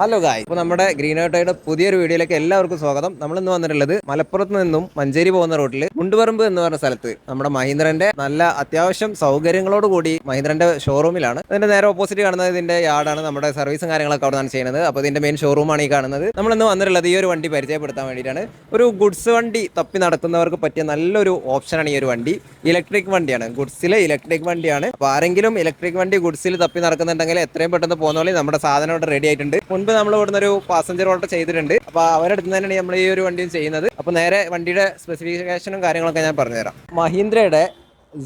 Hello ഗായ്, ഇപ്പോൾ നമ്മുടെ ഗ്രീൻ ഔട്ടയുടെ പുതിയൊരു വീഡിയോയിലേക്ക് എല്ലാവർക്കും സ്വാഗതം. നമ്മൾ ഇന്ന് വന്നിട്ടുള്ളത് മലപ്പുറത്ത് നിന്നും മഞ്ചേരി പോകുന്ന റൂട്ടിൽ മുണ്ടുപറമ്പ് എന്ന് പറഞ്ഞ സ്ഥലത്ത് നമ്മുടെ മഹീന്ദ്രന്റെ നല്ല അത്യാവശ്യം സൗകര്യങ്ങളോട് കൂടി മഹീന്ദ്രന്റെ ഷോറൂമിലാണ്. ഇതിന്റെ നേരെ ഓപ്പോസിറ്റ് കാണുന്നത് ഇതിന്റെ യാർഡാണ്. നമ്മുടെ സർവീസും കാര്യങ്ങളൊക്കെ അവിടെ നിന്നാണ് ചെയ്യുന്നത്. അപ്പോൾ ഇതിന്റെ മെയിൻ ഷോറൂമാണ് ഈ കാണുന്നത്. നമ്മൾ ഇന്ന് വന്നിട്ടുള്ളത് ഈ ഒരു വണ്ടി പരിചയപ്പെടുത്താൻ വേണ്ടിയിട്ടാണ്. ഒരു ഗുഡ്സ് വണ്ടി തപ്പി നടക്കുന്നവർക്ക് പറ്റിയ നല്ലൊരു ഓപ്ഷനാണ് ഈ ഒരു വണ്ടി. ഇലക്ട്രിക് വണ്ടിയാണ്, ഗുഡ്സിലെ ഇലക്ട്രിക് വണ്ടിയാണ്. അപ്പോൾ ആരെങ്കിലും ഇലക്ട്രിക് വണ്ടി ഗുഡ്സിൽ തപ്പി നടക്കുന്നുണ്ടെങ്കിൽ എത്രയും പെട്ടെന്ന് പോകുന്ന നമ്മുടെ സാധനം ഇവിടെ റെഡി ആയിട്ടുണ്ട്. നമ്മൾ ഇവിടുന്ന് ഒരു പാസഞ്ചർ ഓർഡർ ചെയ്തിട്ടുണ്ട്. അപ്പൊ അവരുടെ അടുത്ത് തന്നെയാണ് നമ്മൾ ഈ ഒരു വണ്ടിയും ചെയ്യുന്നത്. അപ്പൊ നേരെ വണ്ടിയുടെ സ്പെസിഫിക്കേഷനും കാര്യങ്ങളൊക്കെ ഞാൻ പറഞ്ഞുതരാം. മഹീന്ദ്രയുടെ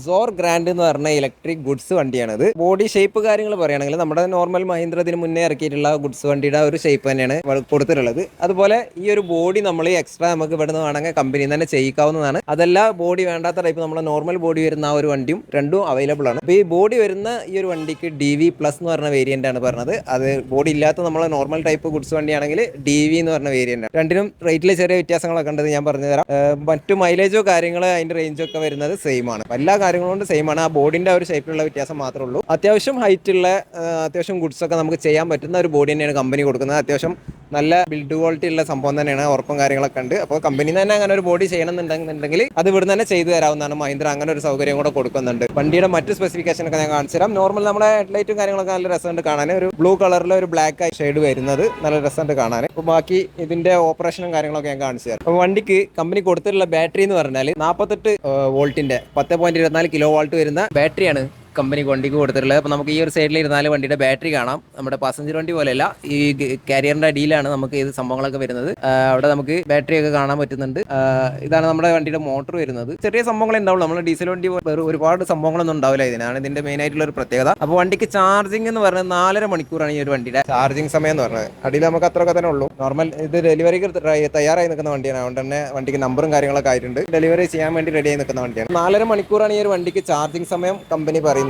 സോർ ഗ്രാൻഡ് എന്ന് പറഞ്ഞ ഇലക്ട്രിക് ഗുഡ്സ് വണ്ടിയാണിത്. ബോഡി ഷേപ്പ് കാര്യങ്ങൾ പറയുകയാണെങ്കിൽ നമ്മുടെ നോർമൽ മഹീന്ദ്ര ഇതിന് മുന്നേ ഇറക്കിയിട്ടുള്ള ഗുഡ്സ് വണ്ടിയുടെ ഒരു ഷേപ്പ് തന്നെയാണ് കൊടുത്തിട്ടുള്ളത്. അതുപോലെ ഈ ഒരു ബോഡി നമ്മൾ എക്സ്ട്രാ നമുക്ക് ഇവിടുന്ന് വേണമെങ്കിൽ കമ്പനിയിൽ തന്നെ ചെയ്യിക്കാവുന്നതാണ്. അതല്ല ബോഡി വേണ്ടാത്ത ടൈപ്പ് നമ്മുടെ നോർമൽ ബോഡി വരുന്ന ആ ഒരു വണ്ടിയും രണ്ടും അവൈലബിൾ ആണ്. അപ്പോൾ ഈ ബോഡി വരുന്ന ഈ ഒരു വണ്ടിക്ക് DV+ എന്ന് പറഞ്ഞ വേരിയന്റ് ആണ് പറഞ്ഞത്. അത് ബോഡി ഇല്ലാത്ത നമ്മളെ നോർമൽ ടൈപ്പ് ഗുഡ്സ് വണ്ടിയാണെങ്കിൽ DV എന്ന് പറഞ്ഞ വേരിയന്റ് ആണ്. രണ്ടിനും റേറ്റിൽ ചെറിയ വ്യത്യാസങ്ങളൊക്കെ ഉണ്ടത് ഞാൻ പറഞ്ഞുതരാം. മറ്റു മൈലേജോ കാര്യങ്ങളോ അതിന്റെ റേഞ്ചോ ഒക്കെ വരുന്നത് സെയിം ആണ്. എല്ലാ കാര്യങ്ങളും കൊണ്ട് സെയിം ആണ്. ആ ബോഡിന്റെ ഒരു ഷേപ്പിലുള്ള വ്യത്യാസം മാത്രമേ ഉള്ളൂ. അത്യാവശ്യം ഹൈറ്റ് ഉള്ള അത്യാവശ്യം ഗുഡ്സ് ഒക്കെ നമുക്ക് ചെയ്യാൻ പറ്റുന്ന ഒരു ബോഡി തന്നെയാണ് കമ്പനി കൊടുക്കുന്നത്. അത്യാവശ്യം നല്ല ബിൽഡ് ക്വാളിറ്റി ഉള്ള സംഭവം തന്നെയാണ്. ഉറപ്പും കാര്യങ്ങളൊക്കെ ഉണ്ട്. അപ്പോൾ കമ്പനി തന്നെ അങ്ങനെ ഒരു ബോഡി ചെയ്യണമെന്നുണ്ടെങ്കിൽ അത് ഇവിടുന്ന് തന്നെ ചെയ്തു തരാവുന്നതാണ്. മഹീന്ദ്ര അങ്ങനെ ഒരു സൗകര്യം കൂടെ കൊടുക്കുന്നുണ്ട്. വണ്ടിയുടെ മറ്റു സ്പെസിഫിക്കേഷൻ ഒക്കെ ഞാൻ കാണിച്ചു തരാം. നോർമൽ നമ്മുടെ ഹെഡ്ലൈറ്റും കാര്യങ്ങളൊക്കെ നല്ല രസമുണ്ട് കാണാൻ. ഒരു ബ്ലൂ കളറിലെ ഒരു ബ്ലാക്ക് ആയി ഷെയ്ഡ് വരുന്നത് നല്ല രസമുണ്ട് കാണാൻ. അപ്പോൾ ബാക്കി ഇതിന്റെ ഓപ്പറേഷനും കാര്യങ്ങളൊക്കെ ഞാൻ കാണിച്ചു തരാം. അപ്പോൾ വണ്ടിക്ക് കമ്പനി കൊടുത്തിട്ടുള്ള ബാറ്ററി എന്ന് പറഞ്ഞാൽ 48 വോൾട്ടിന്റെ 10.24 കിലോ വാൾട്ട് വരുന്ന ബാറ്ററിയാണ് കമ്പനി വണ്ടിക്ക് കൊടുത്തിട്ടുള്ളത്. അപ്പോൾ നമുക്ക് ഈ ഒരു സൈഡിൽ ഇരുന്നാല് വണ്ടിയുടെ ബാറ്ററി കാണാം. നമ്മുടെ പാസഞ്ചർ വണ്ടി പോലെയല്ല, ഈ കാരിയറിന്റെ അടിയിലാണ് നമുക്ക് ഇത് സംഭവങ്ങളൊക്കെ വരുന്നത്. അവിടെ നമുക്ക് ബാറ്ററി ഒക്കെ കാണാൻ പറ്റുന്നുണ്ട്. ഇതാണ് നമ്മുടെ വണ്ടിയുടെ മോട്ടർ വരുന്നത്. ചെറിയ സംഭവങ്ങളെ ഉണ്ടാവുള്ളൂ. നമ്മൾ ഡീസൽ വണ്ടി ഒരുപാട് സംഭവങ്ങളൊന്നും ഉണ്ടാവില്ല. ഇതിനാണ് ഇതിന്റെ മെയിൻ ആയിട്ടുള്ള ഒരു പ്രത്യേകത. അപ്പോൾ വണ്ടിക്ക് ചാർജിങ് എന്ന് പറയുന്നത് 4.5 മണിക്കൂറാണ് ഈ ഒരു വണ്ടിയുടെ ചാർജിങ് സമയം എന്ന് പറയുന്നത്. അടിയിൽ നമുക്ക് അത്രയൊക്കെ തന്നെ ഉള്ളൂ. നോർമൽ ഇത് ഡെലിവറിക്ക് തയ്യാറായി നിൽക്കുന്ന വണ്ടിയാണ്. അതുകൊണ്ട് തന്നെ വണ്ടിക്ക് നമ്പറും കാര്യങ്ങളൊക്കെ ആയിട്ടുണ്ട്. ഡെലിവറി ചെയ്യാൻ വേണ്ടി റെഡി ആയി നിൽക്കുന്ന വണ്ടിയാണ്. 4.5 മണിക്കൂറാണ് ഈ ഒരു വണ്ടിക്ക് ചാർജിങ് സമയം കമ്പനി പറയുന്നത്.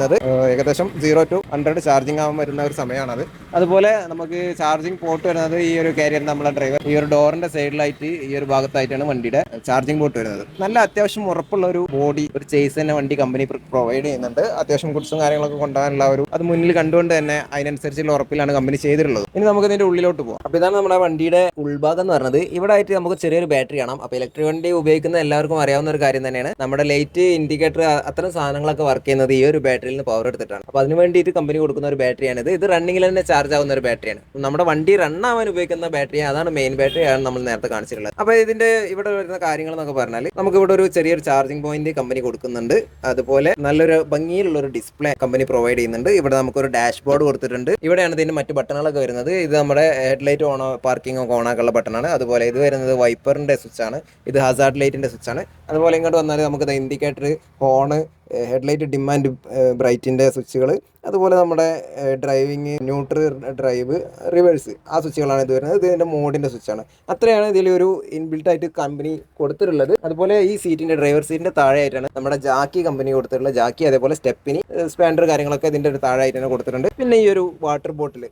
ഏകദേശം 0 to 100 ചാർജിങ് ആവാൻ വരുന്ന ഒരു സമയമാണത്. അതുപോലെ നമുക്ക് ചാർജിങ് പോർട്ട് വരുന്നത് ഈ ഒരു കാരിയർ നമ്മളെ ഡ്രൈവർ ഈ ഒരു ഡോറിന്റെ സൈഡിലായിട്ട് ഈ ഒരു ഭാഗത്തായിട്ടാണ് വണ്ടിയുടെ ചാർജിങ് പോർട്ട് വരുന്നത്. നല്ല അത്യാവശ്യം ഉറപ്പുള്ള ഒരു ബോഡി, ഒരു ചേസ് തന്നെ വണ്ടി കമ്പനി പ്രൊവൈഡ് ചെയ്യുന്നുണ്ട്. അത്യാവശ്യം ഗുഡ്സും കാര്യങ്ങളൊക്കെ കൊണ്ടുപോകാനുള്ള ഒരു അത് മുന്നിൽ കണ്ടുകൊണ്ട് തന്നെ അതിനനുസരിച്ചുള്ള ഉറപ്പിലാണ് കമ്പനി ചെയ്തിട്ടുള്ളത്. ഇനി നമുക്ക് ഇതിന്റെ ഉള്ളിലോട്ട് പോകാം. അപ്പോൾ ഇതാണ് നമ്മുടെ വണ്ടിയുടെ ഉൾഭാഗം എന്ന് പറയുന്നത്. ഇവിടെ ആയിട്ട് നമുക്ക് ചെറിയൊരു ബാറ്ററി കാണാം. അപ്പോൾ ഇലക്ട്രിക് വണ്ടി ഉപയോഗിക്കുന്ന എല്ലാവർക്കും അറിയാവുന്ന ഒരു കാര്യം തന്നെയാണ്. നമ്മുടെ ലൈറ്റ്, ഇൻഡിക്കേറ്റർ, അത്തരം സാധനങ്ങളൊക്കെ വർക്ക് ചെയ്യുന്നത് ഈ ഒരു ബാറ്ററിയിൽ നിന്ന് പവർ എടുത്തിട്ടാണ്. അപ്പോൾ അതിന് വേണ്ടിയിട്ട് കമ്പനി കൊടുക്കുന്ന ഒരു ബാറ്ററിയാണ് ഇത്. റണ്ണിങ്ങിൽ തന്നെ ചാർജ് ആവുന്ന ഒരു ബാറ്ററിയാണ്. നമ്മുടെ വണ്ടി റൺ ആവാൻ ഉപയോഗിക്കുന്ന ബാറ്ററി, അതാണ് മെയിൻ ബാറ്ററി ആണ് നമ്മൾ നേരത്തെ കാണിച്ചിട്ടുള്ളത്. അപ്പോൾ ഇതിന്റെ ഇവിടെ വരുന്ന കാര്യങ്ങൾ എന്നൊക്കെ പറഞ്ഞാൽ നമുക്ക് ഇവിടെ ഒരു ചെറിയൊരു ചാർജിങ് പോയിന്റ് കമ്പനി കൊടുക്കുന്നുണ്ട്. അതുപോലെ നല്ലൊരു ഭംഗിയിലുള്ള ഒരു ഡിസ്പ്ലേ കമ്പനി പ്രൊവൈഡ് ചെയ്യുന്നുണ്ട്. ഇവിടെ നമുക്കൊരു ഡാഷ് ബോർഡ് കൊടുത്തിട്ടുണ്ട്. ഇവിടെയാണ് ഇതിന്റെ മറ്റു ബട്ടണുകളൊക്കെ വരുന്നത്. ഇത് നമ്മുടെ ഹെഡ്ലൈറ്റ് ഓണോ പാർക്കിംഗ് ഒക്കെ ഓണാക്കാനുള്ള ബട്ടണാണ്. അതുപോലെ ഇത് വരുന്നത് വൈപ്പറിന്റെ സ്വിച്ച് ആണ്. ഇത് ഹസാർഡ് ലൈറ്റിന്റെ സ്വിച്ച് ആണ്. അതുപോലെ ഇങ്ങോട്ട് വന്നാൽ നമുക്ക് indicator, horn, headlight dim and ബ്രൈറ്റിൻ്റെ സ്വിച്ചുകൾ, അതുപോലെ നമ്മുടെ ഡ്രൈവിങ്, ന്യൂട്രൽ, ഡ്രൈവ്, റിവേഴ്സ്, ആ സ്വിച്ചുകളാണ് ഇത് വരുന്നത്. ഇതിൻ്റെ മോഡിൻ്റെ സ്വിച്ചാണ്. അത്രയാണ് ഇതിലൊരു ഇൻബിൽട്ട് ആയിട്ട് കമ്പനി കൊടുത്തിട്ടുള്ളത്. അതുപോലെ ഈ സീറ്റിൻ്റെ ഡ്രൈവർ സീറ്റിൻ്റെ താഴെയായിട്ടാണ് നമ്മുടെ ജാക്കി കമ്പനി കൊടുത്തിട്ടുള്ളത്. ജാക്കി, അതേപോലെ സ്റ്റെപ്പിന്, സ്പാൻഡർ കാര്യങ്ങളൊക്കെ ഇതിൻ്റെ ഒരു താഴെയായിട്ട് തന്നെ കൊടുത്തിട്ടുണ്ട്. പിന്നെ ഈ ഒരു വാട്ടർ ബോട്ടിൽ,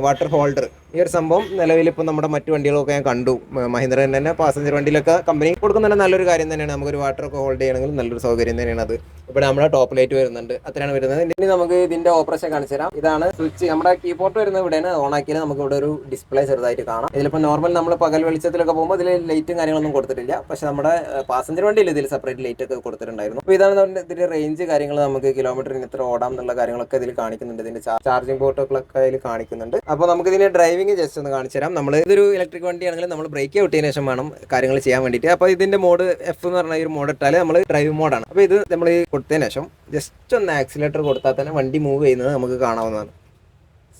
വാട്ടർ ഹോൾഡർ, ഈ ഒരു സംഭവം നിലവിൽ ഇപ്പോൾ നമ്മുടെ മറ്റു വണ്ടികളൊക്കെ ഞാൻ കണ്ടു. മഹീന്ദ്ര തന്നെ പാസഞ്ചർ വണ്ടിയിലൊക്കെ കമ്പനി കൊടുക്കുന്ന നല്ലൊരു കാര്യം തന്നെയാണ്. നമുക്കൊരു വാട്ടറൊക്കെ ഹോൾഡ് ചെയ്യണമെങ്കിൽ നല്ലൊരു സൗകര്യം തന്നെയാണ് അത്. ഇവിടെ നമ്മുടെ ടോപ്പ് ലൈറ്റ് വരുന്നുണ്ട്. അത്രയാണ് വരുന്നത്. ഇനി നമുക്ക് ഇതിന്റെ ഓപ്പറേഷൻ കാണിച്ചു തരാം. ഇതാണ് സ്വിച്ച്. നമ്മുടെ കീബോർഡ് വരുന്നത് ഇവിടെയാണ്. ഓൺ ആക്കിയാൽ നമുക്ക് ഇവിടെ ഒരു ഡിസ്പ്ലേ ചെറുതായിട്ട് കാണാം. ഇതിലിപ്പോൾ നോർമൽ നമ്മൾ പകൽ വെളിച്ചത്തിലൊക്കെ പോകുമ്പോൾ ഇതിൽ ലൈറ്റും കാര്യങ്ങളൊന്നും കൊടുത്തിട്ടില്ല. പക്ഷെ നമ്മുടെ പാസഞ്ചർ വണ്ടിയിൽ ഇതിൽ സെപ്പറേറ്റ് ലൈറ്റ് ഒക്കെ കൊടുത്തിട്ടുണ്ടായിരുന്നു. അപ്പോൾ ഇതാണ് ഇതിന്റെ റേഞ്ച് കാര്യങ്ങൾ, നമുക്ക് കിലോമീറ്ററിന് ഇത്ര ഓടാം എന്നുള്ള കാര്യങ്ങളൊക്കെ ഇതിൽ കാണിക്കുന്നുണ്ട്. ഇതിന്റെ ചാർജിങ് പോർട്ടുകളൊക്കെ ഇതിൽ കാണിക്കുന്നുണ്ട്. അപ്പോൾ നമുക്ക് ഇതിന്റെ ഡ്രൈവിംഗ് ജസ്റ്റ് ഒന്ന് കാണിച്ചു തരാം. നമ്മൾ ഇതൊരു ഇലക്ട്രിക് വണ്ടിയാണെങ്കിൽ നമ്മൾ ബ്രേക്ക് ഔട്ടിയതിനു ശേഷം വേണം കാര്യങ്ങൾ ചെയ്യാൻ വേണ്ടിയിട്ട്. അപ്പോൾ ഇതിന്റെ മോഡ് F എന്ന് പറഞ്ഞ ഒരു മോഡ് ഇട്ടാൽ നമ്മൾ ഡ്രൈവ് മോഡാണ്. അപ്പോൾ ഇത് നമ്മൾ കൊടുത്തതിന് ശേഷം ജസ്റ്റ് ഒന്ന് ആക്സിലേറ്റർ കൊടുത്താൽ തന്നെ വണ്ടി മൂവ് ചെയ്യുന്നത് നമുക്ക് കാണാവുന്നതാണ്.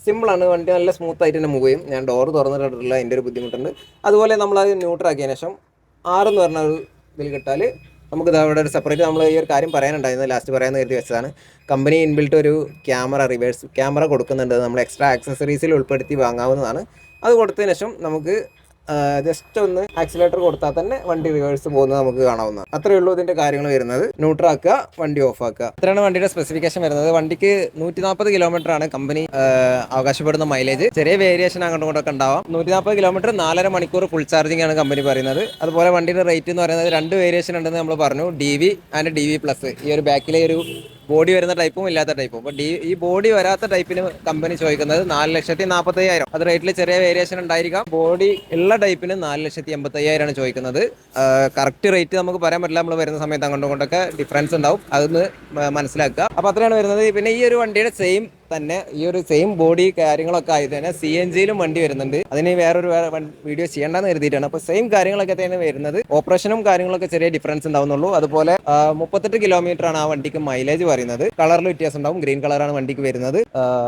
സിമ്പിളാണ്. വണ്ടി നല്ല സ്മൂത്ത് ആയിട്ട് തന്നെ മൂവ് ചെയ്യും. ഞാൻ ഡോർ തുറന്നിട്ടില്ല, അതിൻ്റെ ഒരു ബുദ്ധിമുട്ടുണ്ട്. അതുപോലെ നമ്മളത് ന്യൂട്രാക്കിയതിന് ശേഷം 6 എന്ന് പറഞ്ഞ ഒരു ഇതിൽ കിട്ടാൽ നമുക്ക് അവിടെ ഒരു സെപ്പറേറ്റ്, നമ്മൾ ഈ ഒരു കാര്യം പറയാനുണ്ടായിരുന്നു, ലാസ്റ്റ് പറയാമെന്ന് കരുതി വെച്ചതാണ്. കമ്പനി ഇൻബിൽട്ട് ഒരു ക്യാമറ, റിവേഴ്സ് ക്യാമറ കൊടുക്കുന്നുണ്ട്. നമ്മൾ എക്സ്ട്രാ ആക്സസറീസിൽ ഉൾപ്പെടുത്തി വാങ്ങാവുന്നതാണ്. അത് കൊടുത്തതിന് ശേഷം നമുക്ക് ജസ്റ്റ് ഒന്ന് ആക്സിലേറ്റർ കൊടുത്താൽ തന്നെ വണ്ടി റിവേഴ്സ് പോകുന്നത് നമുക്ക് കാണാവുന്നതാണ്. അത്രയേ ഉള്ളൂ ഇതിന്റെ കാര്യങ്ങൾ വരുന്നത്. ന്യൂട്രാക്കുക, വണ്ടി ഓഫ് ആക്കുക, ഇത്രയാണ് വണ്ടിയുടെ സ്പെസിഫിക്കേഷൻ വരുന്നത്. വണ്ടിക്ക് 140 കിലോമീറ്റർ ആണ് കമ്പനി അവകാശപ്പെടുന്ന മൈലേജ്. ചെറിയ വേരിയേഷൻ അങ്ങോട്ടും ഇങ്ങോട്ടൊക്കെ ഉണ്ടാവാം. 140 കിലോമീറ്റർ 4.5 മണിക്കൂർ ഫുൾ ചാർജിങ് ആണ് കമ്പനി പറയുന്നത്. അതുപോലെ വണ്ടിയുടെ റേറ്റ് എന്ന് പറയുന്നത് 2 വേരിയേഷൻ ഉണ്ടെന്ന് നമ്മൾ പറഞ്ഞു, DV ആൻഡ് DV+. ഈ ഒരു ബാക്കിലെ ഒരു ബോഡി വരുന്ന ടൈപ്പും ഇല്ലാത്ത ടൈപ്പും. അപ്പോൾ ഈ ബോഡി വരാത്ത ടൈപ്പിന് കമ്പനി ചോദിക്കുന്നത് 4,45,000. അത് റേറ്റിൽ ചെറിയ വേരിയേഷൻ ഉണ്ടായിരിക്കാം. ബോഡി ഉള്ള ടൈപ്പിന് 4,85,000 ചോദിക്കുന്നത്. കറക്റ്റ് റേറ്റ് നമുക്ക് പറയാൻ പറ്റില്ല, നമ്മൾ വരുന്ന സമയത്ത് അങ്ങോട്ടും ഇങ്ങോട്ടൊക്കെ ഡിഫറൻസ് ഉണ്ടാവും, അതൊന്ന് മനസ്സിലാക്കുക. അപ്പോൾ അത്രയാണ് വരുന്നത്. പിന്നെ ഈ ഒരു വണ്ടിയുടെ സെയിം തന്നെ ഈ ഒരു സെയിം ബോഡി കാര്യങ്ങളൊക്കെ ആയിട്ട് തന്നെ CNGയിലും വണ്ടി വരുന്നുണ്ട്. അതിന് വേറൊരു വീഡിയോ ചെയ്യേണ്ടെന്ന് കരുതിയിട്ടാണ്. അപ്പോൾ സെയിം കാര്യങ്ങളൊക്കെ തന്നെ വരുന്നത്. ഓപ്പറേഷനും കാര്യങ്ങളൊക്കെ ചെറിയ ഡിഫറൻസ് ഉണ്ടാവുന്നുള്ളൂ. അതുപോലെ 38 കിലോമീറ്റർ ആണ് ആ വണ്ടിക്ക് മൈലേജ് പറയുന്നത്. കളറിൽ വ്യത്യാസം ഉണ്ടാവും. ഗ്രീൻ കളറാണ് വണ്ടിക്ക് വരുന്നത്.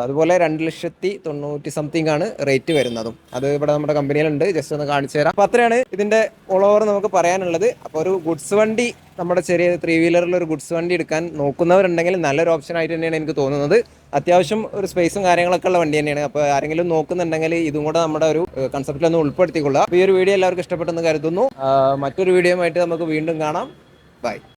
അതുപോലെ 2,90,000 സംതിങ് ആണ് റേറ്റ് വരുന്നതും. അത് ഇവിടെ നമ്മുടെ കമ്പനിയിലുണ്ട്, ജസ്റ്റ് ഒന്ന് കാണിച്ചു തരാം. അപ്പോൾ അത്രയാണ് ഇതിന്റെ ഓൾ ഓവർ നമുക്ക് പറയാനുള്ളത്. അപ്പോൾ ഒരു ഗുഡ്സ് വണ്ടി, നമ്മുടെ ചെറിയ 3 വീലറിൽ ഒരു ഗുഡ്സ് വണ്ടി എടുക്കാൻ നോക്കുന്നവരുണ്ടെങ്കിൽ നല്ലൊരു ഓപ്ഷൻ ആയിട്ട് തന്നെയാണ് എനിക്ക് തോന്നുന്നത്. അത്യാവശ്യം ഒരു സ്പേസും കാര്യങ്ങളൊക്കെ ഉള്ള വണ്ടി തന്നെയാണ്. അപ്പോൾ ആരെങ്കിലും നോക്കുന്നുണ്ടെങ്കിൽ ഇതും കൂടെ നമ്മുടെ ഒരു കൺസെപ്റ്റിലൊന്ന് ഉൾപ്പെടുത്തിക്കൊള്ളുക. അപ്പോൾ ഈ ഒരു വീഡിയോ എല്ലാവർക്കും ഇഷ്ടപ്പെട്ടെന്ന് കരുതുന്നു. മറ്റൊരു വീഡിയോ ആയിട്ട് നമുക്ക് വീണ്ടും കാണാം. ബൈ.